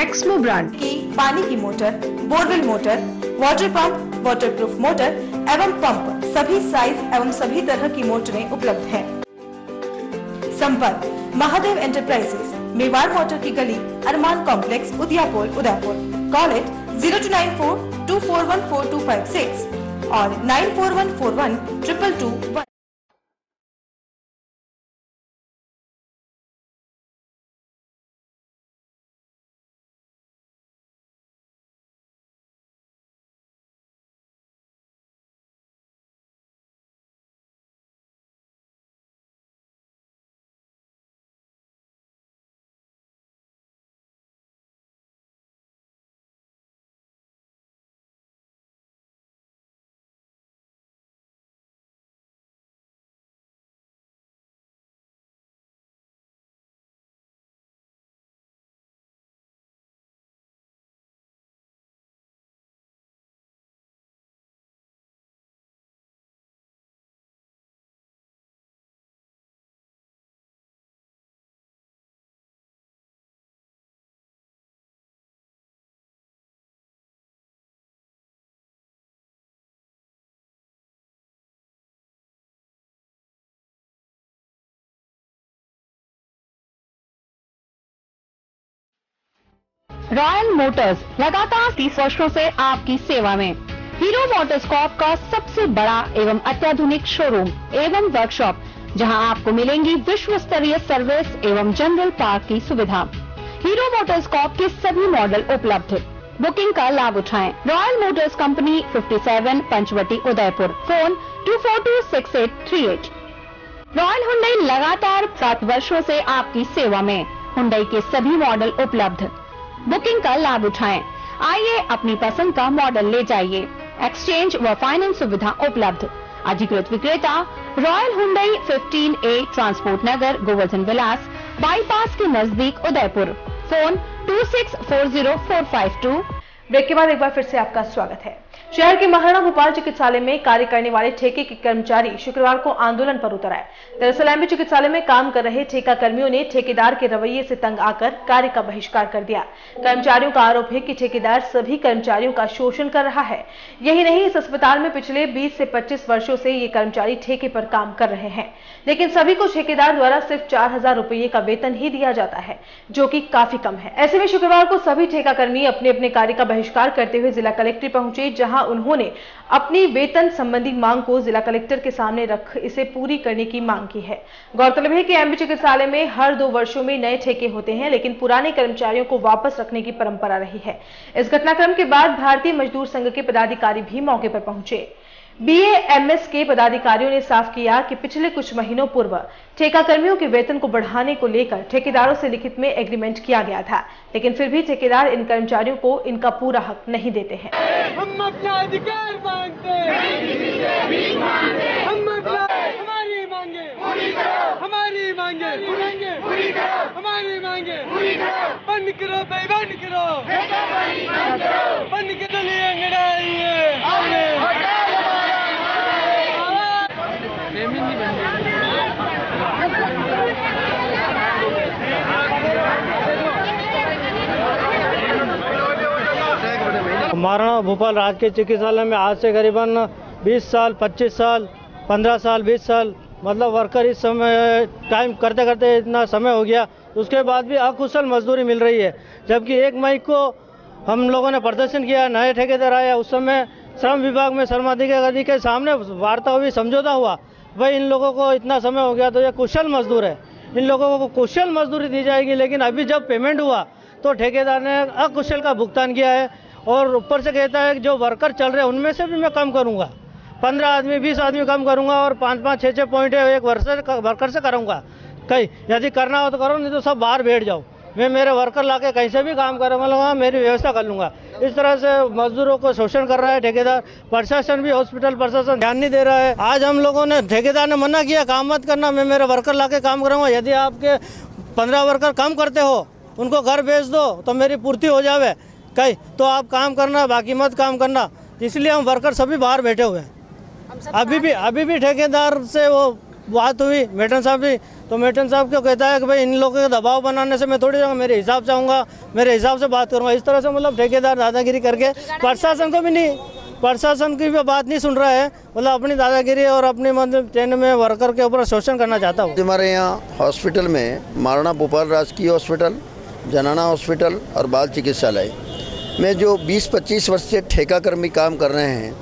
S1: Maxmo brand की पानी की motor, borewell motor, water pump, waterproof motor एवं pump सभी size एवं सभी तरह की मोटरें उपलब्ध हैं। संपर्क महादेव एंटरप्राइजेस, मेवाड़ मोटर की गली, अरमान complex, Udaipur, Udaipur. Call it 0294241426 और 9414122221।
S13: रॉयल मोटर्स लगातार 30 वर्षों से आपकी सेवा में। हीरो मोटरकॉर्प का सबसे बड़ा एवं अत्याधुनिक शोरूम एवं वर्कशॉप, जहां आपको मिलेंगी विश्व स्तरीय सर्विस एवं जनरल पार्क की सुविधा। हीरो मोटरकॉर्प के सभी मॉडल उपलब्ध। बुकिंग का लाभ उठाएं। Royal Motors company 57 Panchvati Udaipur. Phone 2426838। Royal Hyundai लगातार 7 वर्षों से आपकी सेवा में। हुंडई के सभी मॉडल उपलब्ध। बुकिंग का लाभ उठाएं। आइए अपनी पसंद का मॉडल ले जाइए। एक्सचेंज व फाइनेंस सुविधा उपलब्ध। अधिकृत विक्रेता रॉयल हुंडई 15A ट्रांसपोर्ट नगर, गोवर्धन विलास, बाईपास के नजदीक उदयपुर। फोन 26404552।
S1: ब्रेक के बाद एक बार फिर से आपका स्वागत है। शहर के महाराणा भोपाल चिकित्सालय में कार्य करने वाले ठेके के कर्मचारी शुक्रवार को आंदोलन पर उतर आए। दरअसल एमबी चिकित्सालय में काम कर रहे ठेका कर्मियों ने ठेकेदार के रवैये से तंग आकर कार्य का बहिष्कार कर दिया। कर्मचारियों का आरोप है कि ठेकेदार सभी कर्मचारियों का शोषण कर रहा है। यही नहीं, इस अस्पताल में पिछले 20 से 25 वर्षों से ये कर्मचारी ठेके पर काम कर रहे हैं, लेकिन सभी को ठेकेदार द्वारा सिर्फ 4000 रुपये का वेतन ही दिया जाता है, जो कि काफी कम है। ऐसे में शुक्रवार को सभी ठेका कर्मी अपने अपने कार्य का बहिष्कार करते हुए जिला कलेक्ट्रेट पहुंचे, जहां उन्होंने अपनी वेतन संबंधी मांग को जिला कलेक्टर के सामने रख इसे पूरी करने की मांग की है। गौरतलब है कि एमबी चिकित्सालय में हर 2 वर्षों में नए ठेके होते हैं, लेकिन पुराने कर्मचारियों को वापस रखने की परंपरा रही है। इस घटनाक्रम के बाद भारतीय मजदूर संघ के पदाधिकारी भी मौके पर पहुंचे। BAMS के पदाधिकारियों ने साफ किया कि पिछले कुछ महीनों पूर्व ठेका कर्मियों के वेतन को बढ़ाने को लेकर ठेकेदारों से लिखित में एग्रीमेंट किया गया था, लेकिन फिर भी ठेकेदार इन कर्मचारियों को इनका पूरा हक नहीं देते हैं।
S3: हम अपना अधिकार मांगते हैं, हम हमारी मांगे पूरी करो, हमारी मांगे पूरी करो, हमारी मांगे पूरी करो। बंद करो भाई, बंद करो, बंद कर लिए लड़ाई है।
S14: महाराणा भोपाल राजकीय चिकित्सालय में आज से करीबन 20 साल, 25 साल, 15 साल, 20 साल मतलब वर्कर इस समय टाइम करते करते इतना समय हो गया, उसके बाद भी अकुशल मजदूरी मिल रही है। जबकि 1 मई को हम लोगों ने प्रदर्शन किया, नए ठेकेदार आए, उस समय श्रम विभाग में श्रमाधिकारी के सामने वार्ता हुई, समझौता हुआ, भाई इन लोगों को इतना समय हो गया तो ये कुशल मजदूर है, इन लोगों को कुशल मजदूरी दी जाएगी। लेकिन अभी जब पेमेंट हुआ तो ठेकेदार ने अकुशल का भुगतान किया है और ऊपर से कहता है कि जो वर्कर चल रहे हैं उनमें से भी मैं कम करूंगा, 15 आदमी 20 आदमी कम करूंगा और 5-5, 6-6 पॉइंट एक वर्कर से करूंगा। कहीं यदि करना हो तो करो, नहीं तो सब बाहर बैठ जाओ, मैं मेरे वर्कर लाके कहीं से भी काम करूँगा, मेरी व्यवस्था कर लूँगा। इस तरह से मजदूरों को शोषण कर रहा है ठेकेदार। प्रशासन भी, हॉस्पिटल प्रशासन ध्यान नहीं दे रहा है। आज हम लोगों ने, ठेकेदार ने मना किया काम मत करना, मैं मेरे वर्कर लाके काम करूँगा। यदि आपके 15 वर्कर कम करते हो, उनको घर भेज दो तो मेरी पूर्ति हो जावे कहीं, तो आप काम करना, बाकी मत काम करना। इसलिए हम वर्कर सभी बाहर बैठे हुए हैं। अभी भी ठेकेदार से वो बात हुई, मैडम साहब भी तो मेटन साहब क्यों कहता है कि भाई इन लोगों के दबाव बनाने से मैं थोड़ी जाऊँगा, मेरे हिसाब से आऊँगा, मेरे हिसाब से बात करूँगा। इस तरह से मतलब ठेकेदार दादागिरी करके प्रशासन को भी नहीं, प्रशासन की भी बात नहीं सुन रहा है, मतलब अपनी दादागिरी और अपनी मतलब ट्रेन में वर्कर के ऊपर शोषण करना चाहता हूँ।
S15: हमारे यहाँ हॉस्पिटल में महाराणा भोपाल राजकीय हॉस्पिटल, जनाना हॉस्पिटल और बाल चिकित्सालय में जो 20-25 वर्ष से ठेका कर्मी काम कर रहे हैं,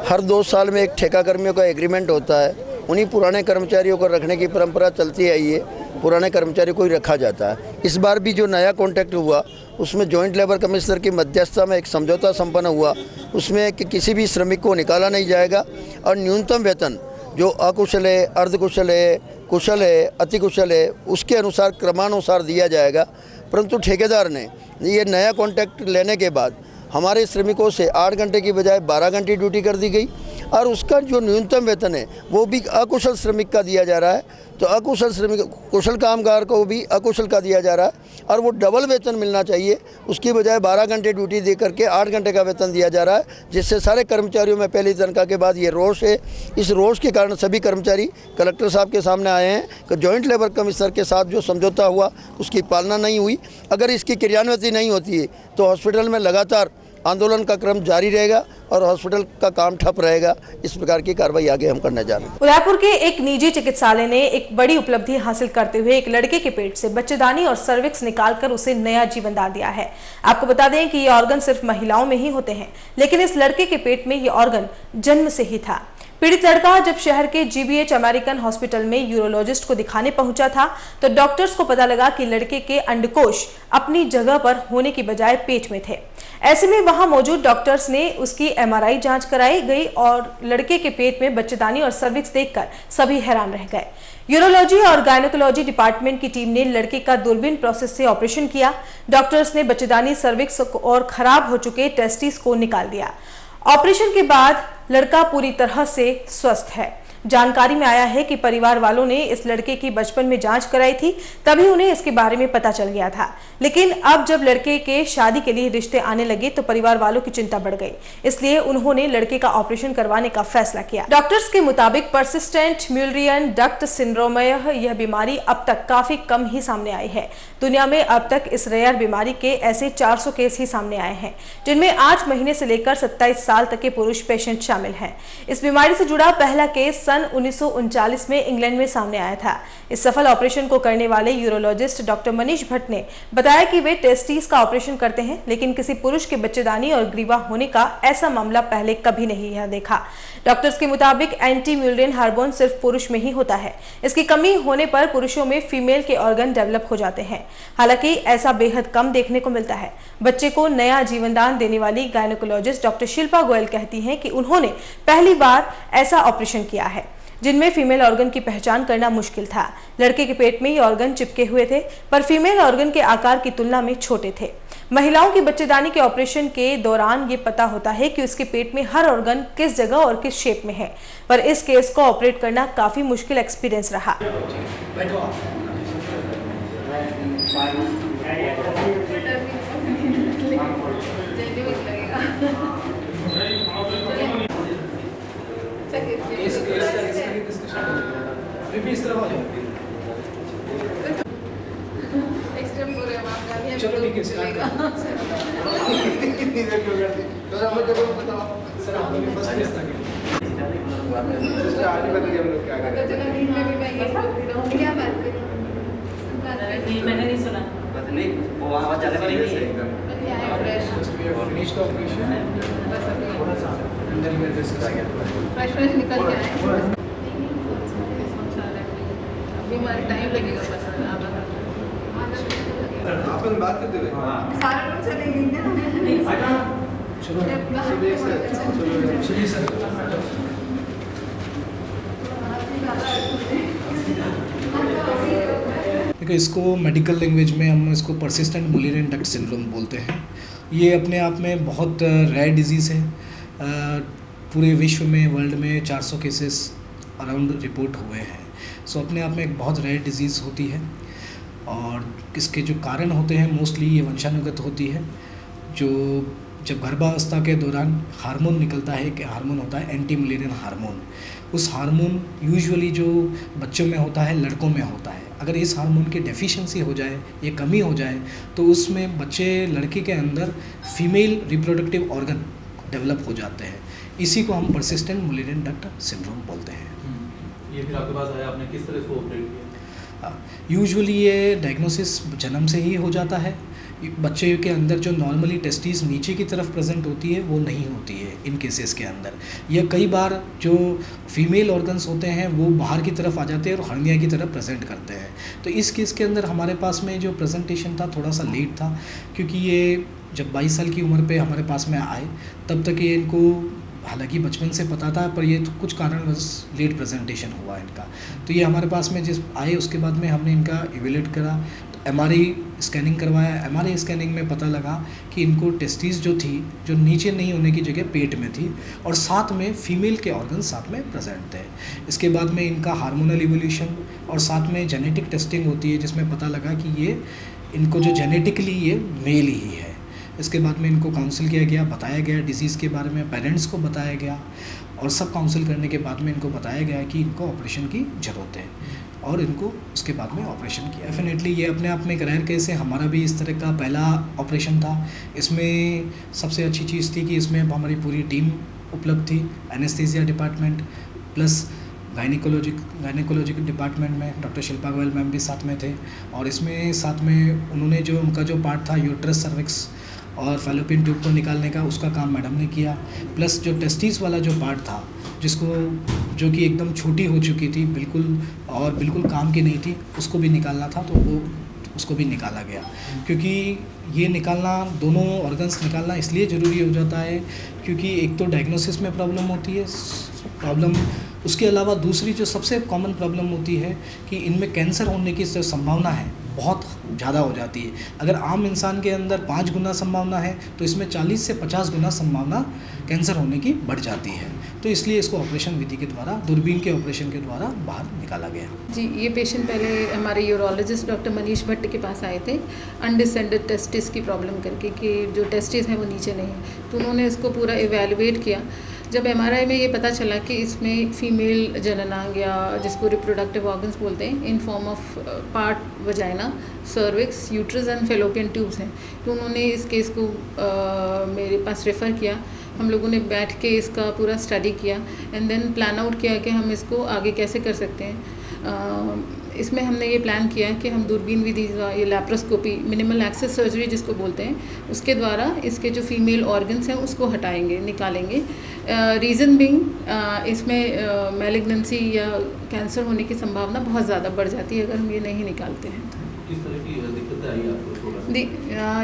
S15: हर 2 साल में एक ठेका कर्मियों का एग्रीमेंट होता है। उन्हीं पुराने कर्मचारियों को रखने की परंपरा चलती आई है, पुराने कर्मचारियों को ही रखा जाता है। इस बार भी जो नया कॉन्ट्रैक्ट हुआ उसमें जॉइंट लेबर कमिश्नर की मध्यस्थता में एक समझौता संपन्न हुआ, उसमें कि किसी भी श्रमिक को निकाला नहीं जाएगा और न्यूनतम वेतन जो अकुशल है, अर्धकुशल है, कुशल है, अति कुशल है, उसके अनुसार क्रमानुसार दिया जाएगा। परंतु ठेकेदार ने ये नया कॉन्ट्रैक्ट लेने के बाद हमारे श्रमिकों से 8 घंटे की बजाय 12 घंटे ड्यूटी कर दी गई और उसका जो न्यूनतम वेतन है वो भी अकुशल श्रमिक का दिया जा रहा है। तो अकुशल श्रमिक, कुशल कामगार को भी अकुशल का दिया जा रहा है और वो डबल वेतन मिलना चाहिए, उसकी बजाय 12 घंटे ड्यूटी दे करके 8 घंटे का वेतन दिया जा रहा है, जिससे सारे कर्मचारियों में पहली तनख्वाह के बाद ये रोष है। इस रोष के कारण सभी कर्मचारी कलेक्टर साहब के सामने आए हैं कि जॉइंट लेबर कमिश्नर के साथ जो समझौता हुआ उसकी पालना नहीं हुई। अगर इसकी क्रियान्विति नहीं होती है तो हॉस्पिटल में लगातार आंदोलन का क्रम जारी रहेगा और हॉस्पिटल का काम ठप रहेगा। इस प्रकार की कार्रवाई आगे हम करने जा रहे हैं।
S1: उदयपुर के एक निजी चिकित्सालय ने एक बड़ी उपलब्धि हासिल करते हुए एक लड़के के पेट से बच्चेदानी और सर्विक्स निकालकर उसे नया जीवन दान दिया है। आपको बता दें कि ये ऑर्गन सिर्फ महिलाओं में ही होते हैं, लेकिन इस लड़के के पेट में ये ऑर्गन जन्म से ही था। पीड़ित लड़का जब शहर के GBH अमेरिकन हॉस्पिटल में यूरोलॉजिस्ट को दिखाने पहुंचा था तो डॉक्टर्स को पता लगा कि लड़के के अंडकोश अपनी जगह पर होने की बजाय पेट में थे। ऐसे में वहां मौजूद डॉक्टर्स ने उसकी MRI जांच कराई गई और लड़के के पेट में बच्चेदानी और सर्विक्स देखकर सभी हैरान रह गए। यूरोलॉजी और गायनेकोलॉजी डिपार्टमेंट की टीम ने लड़के का दूरबीन प्रोसेस से ऑपरेशन किया। डॉक्टर्स ने बच्चेदानी, सर्विक्स और खराब हो चुके टेस्टिस को निकाल दिया। ऑपरेशन के बाद लड़का पूरी तरह से स्वस्थ है। जानकारी में आया है कि परिवार वालों ने इस लड़के की बचपन में जांच कराई थी, तभी उन्हें इसके बारे में पता चल गया था। लेकिन अब जब लड़के के शादी के लिए रिश्ते आने लगे तो परिवार वालों की चिंता बढ़ गई, इसलिए उन्होंने लड़के का ऑपरेशन करवाने का फैसला किया। डॉक्टर्स के मुताबिक पर्सिस्टेंट म्यूलरियन डक्ट सिंड्रोम यह बीमारी अब तक काफी कम ही सामने आई है। दुनिया में अब तक इस रेयर बीमारी के ऐसे 400 केस ही सामने आए हैं, जिनमें 8 महीने से लेकर 27 साल तक के पुरुष पेशेंट शामिल हैं। इस बीमारी से जुड़ा पहला केस सन 1939 में इंग्लैंड में सामने आया था। इस सफल ऑपरेशन को करने वाले यूरोलॉजिस्ट डॉक्टर मनीष भट्ट ने बताया कि वे टेस्टिस का ऑपरेशन करते हैं, लेकिन किसी पुरुष के बच्चेदानी और ग्रीवा होने का ऐसा मामला पहले कभी नहीं देखा। डॉक्टर्स के मुताबिक एंटी म्यूलरियन हार्मोन सिर्फ पुरुष में ही होता है। इसकी कमी होने पर पुरुषों में फीमेल के ऑर्गन डेवलप हो जाते हैं। हालांकि ऐसा बेहद कम देखने को मिलता है। बच्चे को नया जीवनदान देने वाली गायनेकोलॉजिस्ट डॉक्टर शिल्पा गोयल कहती हैं कि उन्होंने पहली बार ऐसा ऑपरेशन किया है जिनमें फीमेल ऑर्गन की पहचान करना मुश्किल था। लड़के के पेट में ये ऑर्गन चिपके हुए थे, पर फीमेल ऑर्गन के आकार की तुलना में छोटे थे। महिलाओं की बच्चेदानी के ऑपरेशन के दौरान ये पता होता है कि उसके पेट में हर ऑर्गन किस जगह और किस शेप में है, पर इस केस को ऑपरेट करना काफी मुश्किल एक्सपीरियंस रहा।
S5: चलो ठीक है, स्टार्ट करो। सर आप लोग फर्स्ट केस था आगे बताइए हम लोग क्या करें।
S16: मैंने नहीं सुना, नहीं वो आवाज ज्यादा करेंगे एकदम
S5: फिनिश द ऑपरेशन थोड़ा सा अंदर में डिस्कस किया
S10: फ्रेश निकल गया है। अभी हमारा टाइम लगेगा बस।
S5: अपन बात करते हुए
S10: सारे लोग चलेंगे ना।
S5: चलो चलिए सर। देखो, इसको मेडिकल लैंग्वेज में हम इसको पर्सिस्टेंट म्यूलरियन डक्ट सिंड्रोम बोलते हैं। ये अपने आप में बहुत रेयर डिजीज़ है। पूरे विश्व में, वर्ल्ड में 400 केसेस अराउंड रिपोर्ट हुए हैं। सो अपने आप में एक बहुत रेयर डिजीज़ होती है और इसके जो कारण होते हैं मोस्टली ये वंशानुगत होती है। जो जब गर्भावस्था के दौरान हार्मोन निकलता है, कि हार्मोन होता है एंटी मुलेरियन हार्मोन। उस हार्मोन यूजुअली जो बच्चों में होता है, लड़कों में होता है। अगर इस हार्मोन की डेफिशिएंसी हो जाए, ये कमी हो जाए, तो उसमें लड़के के अंदर फीमेल रिप्रोडक्टिव ऑर्गन डेवलप हो जाते हैं। इसी को हम परसिस्टेंट मुलेरियन डक्ट सिंड्रोम बोलते हैं।
S17: ये फिर आपके पास आया, आपने किस तरह इसको ऑपरेट किया?
S5: यूजुअली ये डायग्नोसिस जन्म से ही हो जाता है। बच्चे के अंदर जो नॉर्मली टेस्टिस नीचे की तरफ प्रेजेंट होती है वो नहीं होती है इन केसेस के अंदर। या कई बार जो फीमेल ऑर्गन्स होते हैं वो बाहर की तरफ आ जाते हैं और हर्निया की तरफ प्रेजेंट करते हैं। तो इस केस के अंदर हमारे पास में जो प्रेजेंटेशन था थोड़ा सा लेट था, क्योंकि ये जब 22 साल की उम्र पे हमारे पास में आए तब तक ये इनको हालांकि बचपन से पता था, पर ये कुछ कारणवश लेट प्रेजेंटेशन हुआ इनका। तो ये हमारे पास में जिस आए उसके बाद में हमने इनका इवेल्यूएट करा, तो एमआरआई स्कैनिंग करवाया। एमआरआई स्कैनिंग में पता लगा कि इनको टेस्टिस जो थी, जो नीचे नहीं होने की जगह पेट में थी, और साथ में फीमेल के ऑर्गन साथ में प्रेजेंट थे। इसके बाद में इनका हार्मोनल इवोल्यूशन और साथ में जेनेटिक टेस्टिंग होती है, जिसमें पता लगा कि ये इनको जो जेनेटिकली ये मेल ही है। इसके बाद में इनको काउंसिल किया गया, बताया गया डिजीज़ के बारे में, पेरेंट्स को बताया गया, और सब काउंसिल करने के बाद में इनको बताया गया कि इनको ऑपरेशन की ज़रूरत है, और इनको उसके बाद में ऑपरेशन किया। डेफिनेटली ये अपने आप में एक रेयर केस है। हमारा भी इस तरह का पहला ऑपरेशन था। इसमें सबसे अच्छी चीज़ थी कि इसमें हमारी पूरी टीम उपलब्ध थी, anaesthesia department plus gynaecologic department में डॉक्टर शिल्पा गोयल मैम भी साथ में थे। और इसमें साथ में उन्होंने जो उनका जो पार्ट था यूट्रस, सर्विक्स और फैलोपियन ट्यूब को निकालने का, उसका काम मैडम ने किया। प्लस जो टेस्टिस वाला जो पार्ट था, जो कि एकदम छोटी हो चुकी थी बिल्कुल, और बिल्कुल काम की नहीं थी, उसको भी निकालना था, तो वो उसको भी निकाला गया। क्योंकि ये निकालना, दोनों ऑर्गन्स निकालना इसलिए ज़रूरी हो जाता है क्योंकि एक तो डायग्नोसिस में प्रॉब्लम होती है, उसके अलावा दूसरी जो सबसे कॉमन प्रॉब्लम होती है कि इनमें कैंसर होने की जो संभावना है बहुत ज़्यादा हो जाती है। अगर आम इंसान के अंदर 5 गुना संभावना है, तो इसमें 40 से 50 गुना संभावना कैंसर होने की बढ़ जाती है। तो इसलिए इसको ऑपरेशन विधि के द्वारा, दूरबीन के ऑपरेशन के द्वारा बाहर निकाला गया।
S18: जी, ये पेशेंट पहले हमारे यूरोलॉजिस्ट डॉक्टर मनीष भट्ट के पास आए थे, अनडिसेंडेड टेस्टिस की प्रॉब्लम करके, कि जो टेस्टिस हैं वो नीचे नहीं है। तो उन्होंने इसको पूरा इवेलुएट किया। जब एमआरआई में ये पता चला कि इसमें फीमेल जननांग, या जिसको रिप्रोडक्टिव ऑर्गन्स बोलते हैं, in form of part vagina, cervix, uterus and fallopian tubes हैं, तो उन्होंने इस केस को मेरे पास रेफ़र किया। हम लोगों ने बैठ के इसका पूरा स्टडी किया एंड देन प्लान आउट किया कि हम इसको आगे कैसे कर सकते हैं। इसमें हमने ये प्लान किया है कि हम दूरबीन विधि, ये लैप्रोस्कोपी, मिनिमल एक्सेस सर्जरी जिसको बोलते हैं, उसके द्वारा इसके जो फीमेल ऑर्गन्स हैं उसको हटाएंगे, निकालेंगे। रीज़न बिंग इसमें मैलिग्नेंसी या कैंसर होने की संभावना बहुत ज़्यादा बढ़ जाती है अगर हम ये नहीं निकालते हैं।
S17: किस तरह की दिक्कतें आई आपको?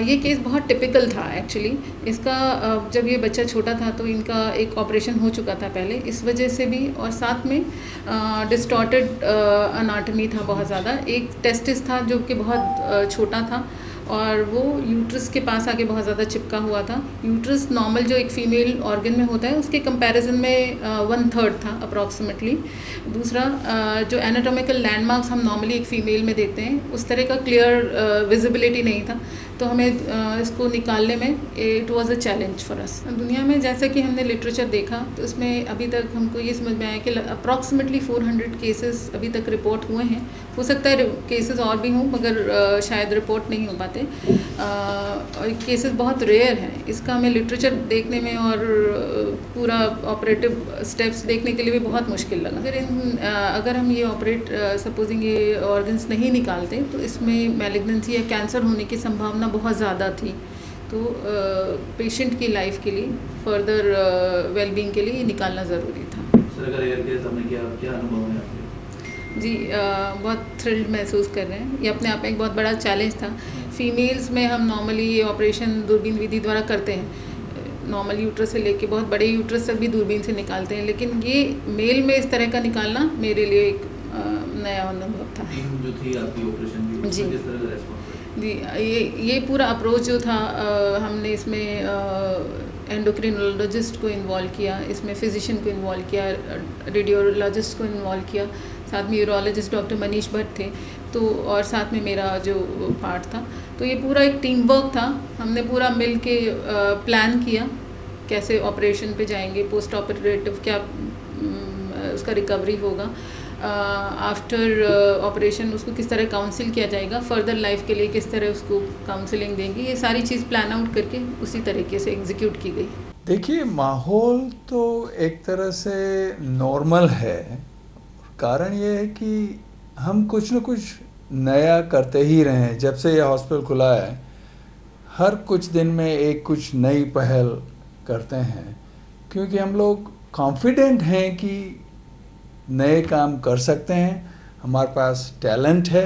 S18: ये केस बहुत टिपिकल था एक्चुअली। इसका जब ये बच्चा छोटा था तो इनका एक ऑपरेशन हो चुका था पहले, इस वजह से भी, और साथ में डिस्टॉर्टेड अनाटमी था बहुत ज़्यादा। एक टेस्टिस था जो कि बहुत छोटा था और वो यूट्रस के पास आके बहुत ज़्यादा चिपका हुआ था। यूट्रस नॉर्मल जो एक फ़ीमेल ऑर्गन में होता है उसके कंपैरिजन में 1/3 था अप्रॉक्सीमेटली। दूसरा, जो एनाटॉमिकल लैंडमार्क्स हम नॉर्मली एक फ़ीमेल में देखते हैं उस तरह का क्लियर विजिबिलिटी नहीं था, तो हमें इसको निकालने में it was a challenge for us. दुनिया में जैसा कि हमने लिटरेचर देखा तो इसमें अभी तक हमको ये समझ में आया कि अप्रॉक्सीमेटली 400 केसेस अभी तक रिपोर्ट हुए हैं। हो सकता है केसेस और भी हों मगर शायद रिपोर्ट नहीं हो पाते, और केसेस बहुत रेयर हैं। इसका हमें लिटरेचर देखने में और पूरा ऑपरेटिव स्टेप्स देखने के लिए भी बहुत मुश्किल लगा। अगर हम ये ऑपरेट सपोजिंग ये ऑर्गन्स नहीं निकालते तो इसमें मैलिग्नेंसी या कैंसर होने की संभावना बहुत ज़्यादा थी। तो पेशेंट की लाइफ के लिए, फर्दर वेलबींग के लिए ये निकालना ज़रूरी था।
S17: सर, अगर एयर केस हमने क्या अनुभव है आपके?
S18: जी, बहुत थ्रिल्ड महसूस कर रहे हैं। ये अपने आप में एक बहुत बड़ा चैलेंज था। फीमेल्स में हम नॉर्मली ये ऑपरेशन दूरबीन विधि द्वारा करते हैं, नॉर्मल यूट्रस से लेके बहुत बड़े यूट्रस तक भी दूरबीन से निकालते हैं, लेकिन ये मेल में इस तरह का निकालना मेरे लिए एक नया अनुभव था।
S17: जो थी आपकी ऑपरेशन की,
S18: जी,
S17: किस तरह का रेस्पॉन्स?
S18: जी, ये पूरा अप्रोच जो था, हमने इसमें एंडोक्रिनोलॉजिस्ट को इन्वॉल्व किया, इसमें फिजिशियन को इन्वॉल्व किया, रेडियोलॉजिस्ट को इन्वॉल्व किया, साथ में यूरोलॉजिस्ट डॉक्टर मनीष भट्ट थे। तो और साथ में मेरा जो पार्ट था, तो ये पूरा एक टीम वर्क था। हमने पूरा मिल के प्लान किया कैसे ऑपरेशन पे जाएंगे, पोस्ट ऑपरेटिव क्या उसका रिकवरी होगा, आफ्टर ऑपरेशन उसको किस तरह काउंसिल किया जाएगा, फर्दर लाइफ के लिए किस तरह उसको काउंसलिंग देंगे, ये सारी चीज़ प्लान आउट करके उसी तरीके से एग्जीक्यूट की गई।
S19: देखिए, माहौल तो एक तरह से नॉर्मल है। कारण ये है कि हम कुछ न कुछ नया करते ही रहे हैं। जब से यह हॉस्पिटल खुला है, हर कुछ दिन में एक कुछ नई पहल करते हैं, क्योंकि हम लोग कॉन्फिडेंट हैं कि नए काम कर सकते हैं। हमारे पास टैलेंट है,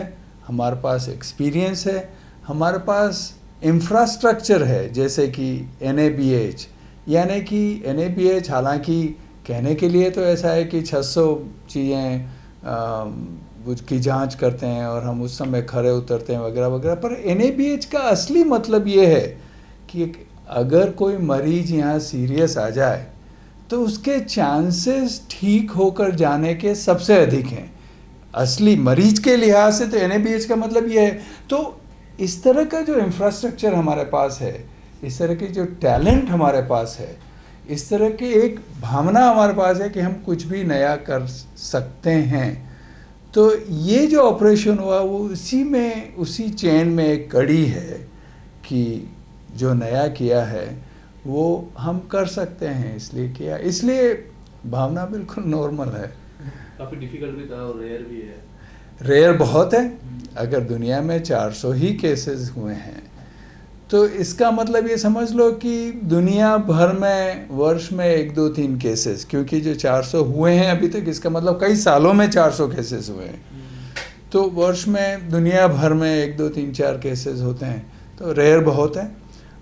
S19: हमारे पास एक्सपीरियंस है, हमारे पास इंफ्रास्ट्रक्चर है, जैसे कि NABH। यानी कि NABH हालांकि कहने के लिए तो ऐसा है कि 600 चीज़ें की जांच करते हैं और हम उस समय खड़े उतरते हैं वगैरह वगैरह, पर NABH का असली मतलब ये है कि अगर कोई मरीज यहाँ सीरियस आ जाए तो उसके चांसेस ठीक होकर जाने के सबसे अधिक हैं। असली मरीज के लिहाज से तो NABH का मतलब ये है। तो इस तरह का जो इंफ्रास्ट्रक्चर हमारे पास है, इस तरह की जो टैलेंट हमारे पास है, इस तरह की एक भावना हमारे पास है कि हम कुछ भी नया कर सकते हैं। तो ये जो ऑपरेशन हुआ वो उसी चेन में एक कड़ी है कि जो नया किया है वो हम कर सकते हैं, इसलिए किया। इसलिए भावना बिल्कुल नॉर्मल है।
S17: काफ़ी डिफिकल्ट भी था और रेयर भी है।
S19: रेयर बहुत है। अगर दुनिया में 400 ही केसेस हुए हैं तो इसका मतलब ये समझ लो कि दुनिया भर में वर्ष में 1, 2, 3 केसेस, क्योंकि जो 400 हुए हैं अभी तक, इसका मतलब कई सालों में 400 केसेस हुए हैं। तो वर्ष में दुनिया भर में 1, 2, 3, 4 केसेस होते हैं, तो रेयर बहुत है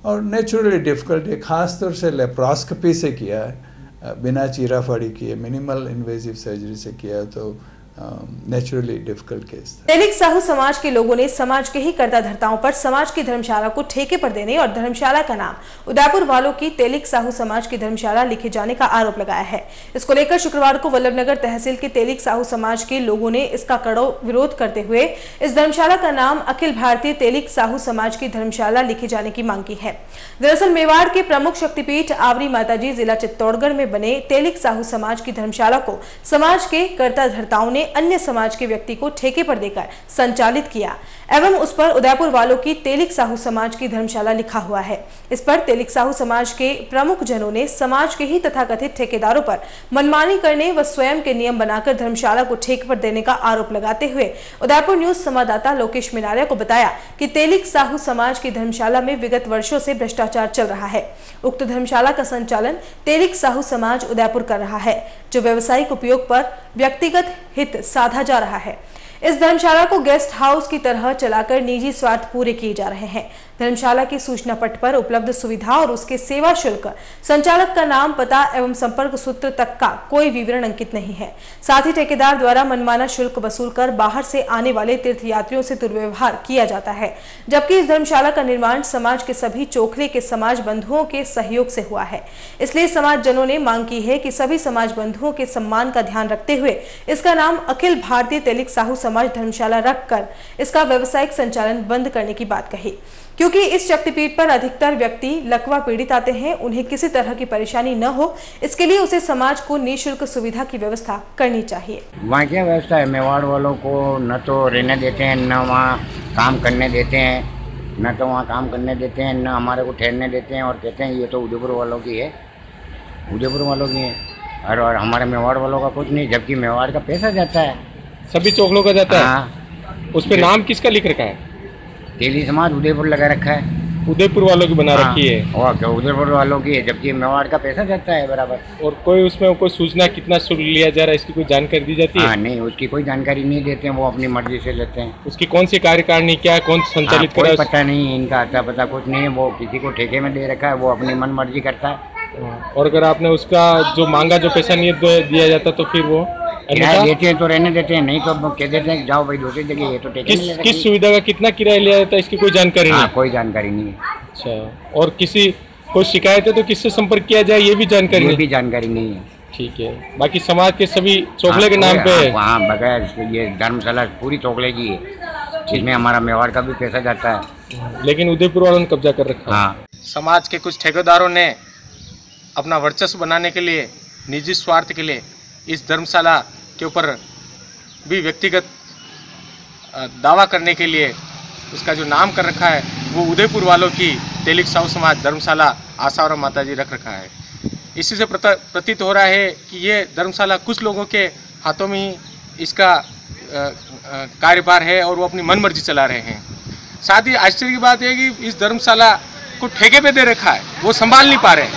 S19: और नेचुरली डिफ़िकल्ट है। ख़ास तौर से लेप्रोस्कोपी से किया है, बिना चीरा फाड़ी किए, मिनिमल इन्वेजिव सर्जरी से किया है, तो नेचुरली डिफिकल्ट केस था।
S1: तेलिक साहू समाज के लोगों ने समाज के ही कर्ता धर्ताओं पर समाज की धर्मशाला को ठेके पर देने और धर्मशाला का नाम उदयपुर वालों की तेलिक साहू समाज की धर्मशाला लिखे जाने का आरोप लगाया है। इसको लेकर शुक्रवार को वल्लभनगर तहसील के तेलिक साहू समाज के लोगों ने इसका कड़ो विरोध करते हुए इस धर्मशाला का नाम अखिल भारतीय तेलिक साहू समाज की धर्मशाला लिखे जाने की मांग की है। दरअसल मेवाड़ के प्रमुख शक्तिपीठ आवरी माताजी जिला चित्तौड़गढ़ में बने तेलिक साहू समाज की धर्मशाला को समाज के कर्ता धर्ताओं ने अन्य समाज के व्यक्ति को ठेके पर देकर संचालित किया एवं उस पर उदयपुर वालों की तेलिक साहू समाज की धर्मशाला लिखा हुआ है। इस पर तेलिक साहू समाज के प्रमुख जनों ने समाज के ही तथाकथित ठेकेदारों पर मनमानी करने व स्वयं के नियम बनाकर धर्मशाला को ठेके पर देने का आरोप लगाते हुए उदयपुर न्यूज संवाददाता लोकेश मिनारिया को बताया कि तेलिक साहू समाज की धर्मशाला में विगत वर्षों से भ्रष्टाचार चल रहा है। उक्त धर्मशाला का संचालन तेलिक साहू समाज उदयपुर कर रहा है, जो व्यवसायिक उपयोग पर व्यक्तिगत हित साधा जा रहा है। इस धर्मशाला को गेस्ट हाउस की तरह चलाकर निजी स्वार्थ पूरे किए जा रहे हैं। धर्मशाला की सूचना पट पर उपलब्ध सुविधा और उसके सेवा शुल्क, संचालक का नाम, पता एवं संपर्क सूत्र तक का कोई विवरण अंकित नहीं है। साथ ही ठेकेदार द्वारा मनमाना शुल्क वसूलकर बाहर से आने वाले तीर्थयात्रियों से दुर्व्यवहार किया जाता है, जबकि इस धर्मशाला का निर्माण समाज के सभी चोखले के समाज बंधुओं के सहयोग से हुआ है। इसलिए समाज जनों ने मांग की है कि सभी समाज बंधुओं के सम्मान का ध्यान रखते हुए इसका नाम अखिल भारतीय तेलिक साहू समाज धर्मशाला रखकर इसका व्यावसायिक संचालन बंद करने की बात कही, क्योंकि इस शक्तिपीठ पर अधिकतर व्यक्ति लकवा पीड़ित आते हैं। उन्हें किसी तरह की परेशानी न हो, इसके लिए उसे समाज को निःशुल्क सुविधा की व्यवस्था करनी चाहिए।
S20: वहाँ क्या व्यवस्था है? मेवाड़ वालों को न तो रहने देते हैं, न वहाँ काम करने देते हैं, न तो वहाँ काम करने देते हैं, न हमारे को ठहरने देते हैं, और कहते हैं ये तो उदयपुर वालों की है, उदयपुर वालों की है, और हमारे मेवाड़ वालों का कुछ नहीं, जबकि मेवाड़ का पैसा जाता है,
S21: सभी चोखलों का जाता है। उस पे नाम किसका लिख रखा है?
S20: तेली समाज उदयपुर लगा रखा है।
S21: उदयपुर वालों की बना रखी है।
S20: और क्या उदयपुर वालों की है, जबकि मेवाड़ का पैसा जाता है बराबर।
S21: और कोई उसमें कोई सूचना कितना शुल्क लिया जा रहा है, इसकी कोई जानकारी दी जाती है?
S20: हाँ, नहीं, उसकी कोई जानकारी नहीं देते हैं, वो अपनी मर्जी से लेते हैं।
S21: उसकी कौन सी कार्यकारिणी क्या है, कौन संचालित कर रहा है?
S20: पता नहीं, इनका आता पता कुछ नहीं है, वो किसी को ठेके में दे रखा है, वो अपनी मन मर्जी करता है।
S21: और अगर आपने उसका जो मांगा जो पैसा नहीं दिया जाता तो फिर वो
S20: किराया देते हैं तो रहने देते हैं, नहीं तो कह देते हैं जाओ भाई दूसरी जगह, ये तो ठेके में।
S21: किस सुविधा का कितना किराया लिया जाता है, इसकी कोई जानकारी नहीं?
S20: कोई जानकारी नहीं है।
S21: अच्छा, और कोई शिकायत है तो किससे संपर्क किया जाए, ये भी जानकारी
S20: ये भी जानकारी नहीं है।
S21: ठीक है, बाकी समाज के सभी चोखले के नाम पे है।
S20: वहाँ बगैर ये धर्मशाला पूरी चोखले की है। इसमें हमारा मेवाड़ का भी पैसा जाता है।
S21: लेकिन उदयपुर वालों ने कब्जा कर रखा है।
S20: हाँ,
S2: समाज के कुछ ठेकेदारों ने अपना वर्चस्व बनाने के लिए, निजी स्वार्थ के लिए इस धर्मशाला के ऊपर भी व्यक्तिगत दावा करने के लिए उसका जो नाम कर रखा है वो उदयपुर वालों की तेलिक साहू समाज धर्मशाला आसावरा माता जी रख रखा है। इसी से प्रतीत हो रहा है कि ये धर्मशाला कुछ लोगों के हाथों में ही इसका कार्यभार है और वो अपनी मनमर्जी चला रहे हैं। साथ ही आश्चर्य की बात है कि इस धर्मशाला को ठेके पे दे रखा है, वो संभाल नहीं पा रहे।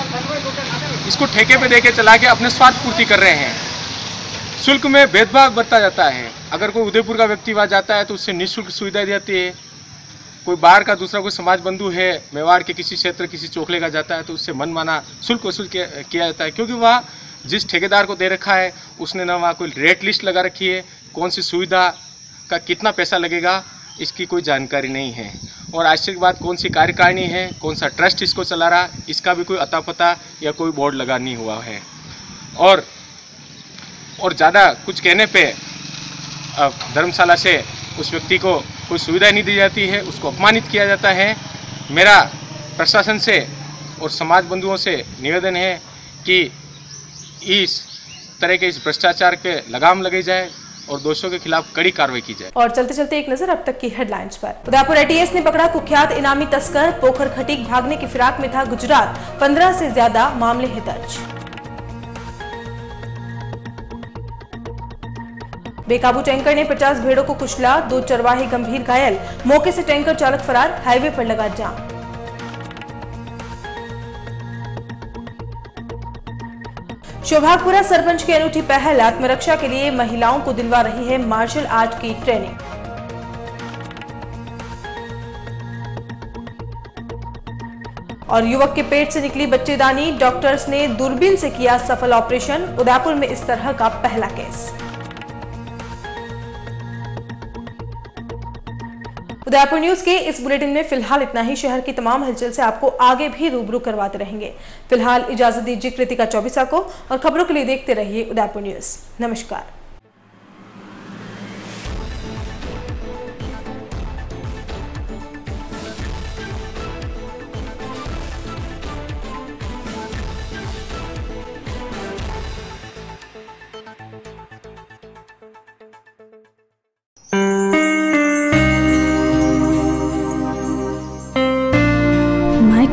S2: इसको ठेके पे दे के चला के अपने स्वार्थ पूर्ति कर रहे हैं। शुल्क में भेदभाव बरता जाता है। अगर कोई उदयपुर का व्यक्ति वहाँ जाता है तो उससे निःशुल्क सुविधा दी जाती है। कोई बाहर का दूसरा कोई समाज बंधु है, मेवाड़ के किसी क्षेत्र किसी चोखले का जाता है तो उससे मनमाना शुल्क वसूल किया जाता है, क्योंकि वहाँ जिस ठेकेदार को दे रखा है उसने ना वहाँ कोई रेट लिस्ट लगा रखी है, कौन सी सुविधा का कितना पैसा लगेगा इसकी कोई जानकारी नहीं है। और आश्चर्य की बात, कौन सी कार्यकारिणी है, कौन सा ट्रस्ट इसको चला रहा, इसका भी कोई अता पता या कोई बोर्ड लगा नहीं हुआ है। और ज़्यादा कुछ कहने पे धर्मशाला से उस व्यक्ति को कोई सुविधा नहीं दी जाती है, उसको अपमानित किया जाता है। मेरा प्रशासन से और समाज बंधुओं से निवेदन है कि इस तरह के इस भ्रष्टाचार के लगाम लगे जाए और दोषियों के खिलाफ कड़ी कार्रवाई की जाए।
S1: और चलते चलते एक नजर अब तक की हेडलाइंस पर। उदयपुर एटीएस ने पकड़ा कुख्यात इनामी तस्कर, पोखर खटीक भागने की फिराक में था गुजरात, 15 से ज्यादा मामले हैं दर्ज। बेकाबू टैंकर ने 50 भेड़ों को कुचला, 2 चरवाहे गंभीर घायल, मौके से टैंकर चालक फरार, हाईवे पर लगा जाम। शोभागपुरा सरपंच की अनूठी पहल, आत्मरक्षा के लिए महिलाओं को दिलवा रही है मार्शल आर्ट की ट्रेनिंग। और युवक के पेट से निकली बच्चेदानी, डॉक्टर्स ने दूरबीन से किया सफल ऑपरेशन, उदयपुर में इस तरह का पहला केस। उदयपुर न्यूज के इस बुलेटिन में फिलहाल इतना ही। शहर की तमाम हलचल से आपको आगे भी रूबरू करवाते रहेंगे। फिलहाल इजाजत दीजिए कृतिका चौबीसा को, और खबरों के लिए देखते रहिए उदयपुर न्यूज। नमस्कार।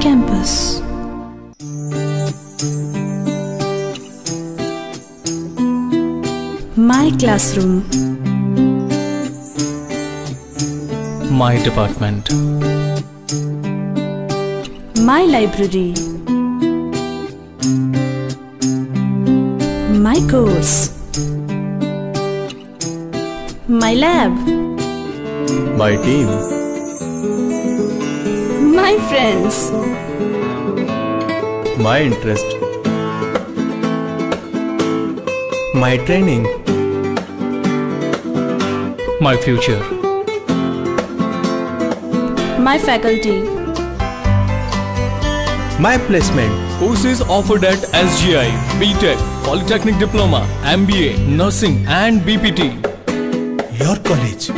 S12: Campus. My classroom.
S22: My department.
S12: My library. My course. My lab.
S22: My team.
S12: My friends.
S22: My interest. My training. My future.
S12: My faculty.
S22: My placement. Courses offered at SGI, BTech, Polytechnic Diploma, MBA, Nursing and BPT.
S23: Your college.